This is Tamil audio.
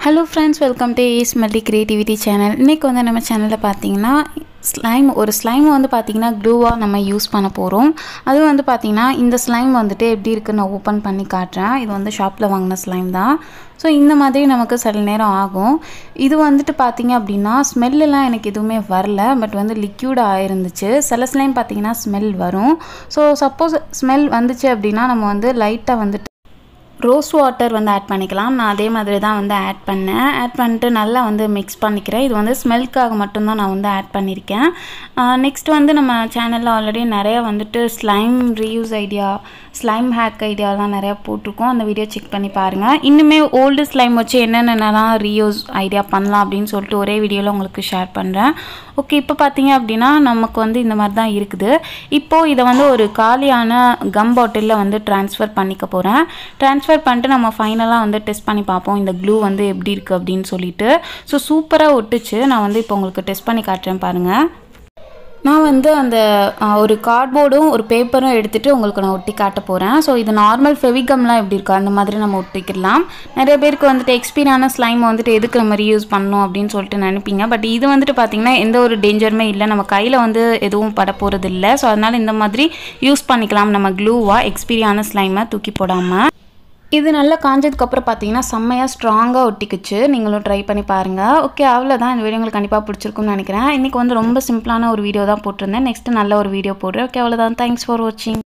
Hello friends, welcome to Ace Multi Creativity channel. இன்னைக்கு வந்து நம்ம சேனல்ல பாத்தீங்கன்னா ஸ்லைம் வந்து பாத்தீங்கன்னா க்ளூவா நம்ம யூஸ் பண்ண போறோம். அது வந்து பாத்தீங்கன்னா இந்த ஸ்லைம் வந்துட்டு எப்படி இருக்கு நான் ஓபன் பண்ணி காட்றேன். இது வந்து ஷாப்ல வாங்குன ஸ்லைம் தான். சோ இந்த மாதிரி நமக்கு சில நேரம் ஆகும். இது வந்துட்டு பாத்தீங்க அப்படினா ஸ்மெல் எல்லாம் எனக்கு எதுவுமே வரல. பட் வந்து லிக்விட் ஆயிருந்துச்சு. சில ஸ்லைம் பாத்தீங்கன்னா ஸ்மெல் வரும். சோ சப்போஸ் ஸ்மெல் வந்துச்சு அப்படினா நம்ம வந்து லைட்டா வந்து ரோஸ் வாட்டர் வந்து ஆட் பண்ணிக்கலாம். நான் அதே மாதிரி தான் வந்து ஆட் பண்ணேன். ஆட் பண்ணிட்டு நல்லா வந்து மிக்ஸ் பண்ணிக்கிறேன். இது வந்து ஸ்மெல்க்காக மட்டும் தான் நான் வந்து ஆட் பண்ணியிருக்கேன். நெக்ஸ்ட் வந்து நம்ம சேனலில் ஆல்ரெடி நிறைய வந்துட்டு slime reuse idea, slime hack ஐடியாலாம் நிறையா போட்டிருக்கோம். அந்த வீடியோ செக் பண்ணி பாருங்கள். இன்னுமே ஓல்டு ஸ்லைம் வச்சு என்னென்னலாம் ரீயூஸ் ஐடியா பண்ணலாம் அப்படின்னு சொல்லிட்டு ஒரே வீடியோவில் உங்களுக்கு ஷேர் பண்ணுறேன். ஓகே, இப்போ பார்த்தீங்க அப்படின்னா நமக்கு வந்து இந்த மாதிரி தான் இருக்குது. இப்போது இதை வந்து ஒரு காலியான கம் பாட்டிலில் வந்து ட்ரான்ஸ்ஃபர் பண்ணிக்க போகிறேன். ட்ரான்ஸ்ஃபர் பண்ணிட்டு நம்ம ஃபைனலாக வந்து டெஸ்ட் பண்ணி பார்ப்போம் இந்த க்ளூ வந்து எப்படி இருக்குது அப்படின்னு சொல்லிட்டு. ஸோ சூப்பராக ஒட்டுச்சு. நான் வந்து இப்போ உங்களுக்கு டெஸ்ட் பண்ணி காட்டுறேன் பாருங்கள். நான் வந்து அந்த ஒரு கார்ட்போர்டும் ஒரு பேப்பரும் எடுத்துகிட்டு உங்களுக்கு நான் ஒட்டி காட்ட போகிறேன். ஸோ இது நார்மல் ஃபெவிகம்லாம் எப்படி இருக்கோ அந்த மாதிரி நம்ம ஒட்டிக்கலாம். நிறைய பேருக்கு வந்துட்டு எக்ஸ்பீரியான ஸ்லைம் வந்துட்டு எதுக்கு நம்ம ரீயூஸ் பண்ணணும் அப்படின்னு சொல்லிட்டு நினைப்பீங்க. பட் இது வந்துட்டு பார்த்திங்கன்னா எந்த ஒரு டேஞ்சருமே இல்லை. நம்ம கையில் வந்து எதுவும் பட போகிறது இல்லை. ஸோ அதனால் இந்த மாதிரி யூஸ் பண்ணிக்கலாம் நம்ம க்ளூவாக எக்ஸ்பீரியான ஸ்லைமை தூக்கி போடாமல். இது நல்லா காஞ்சதுக்கப்புறம் பார்த்தீங்கன்னா செம்மையாக ஸ்ட்ராங்காக ஒட்டிக்குச்சு. நீங்களும் ட்ரை பண்ணி பாருங்கள். ஓகே, அவ்வளோதான். இந்த வீடியோ உங்களுக்கு கண்டிப்பாக பிடிச்சிருக்கும்னு நினைக்கிறேன். இன்றைக்கி வந்து ரொம்ப சிம்பிளான ஒரு வீடியோ தான் போட்டிருந்தேன். நெக்ஸ்ட்டு நல்ல ஒரு வீடியோ போடுறேன். ஓகே, அவ்வளோதான். தேங்க்ஸ் ஃபார் வாட்சிங்.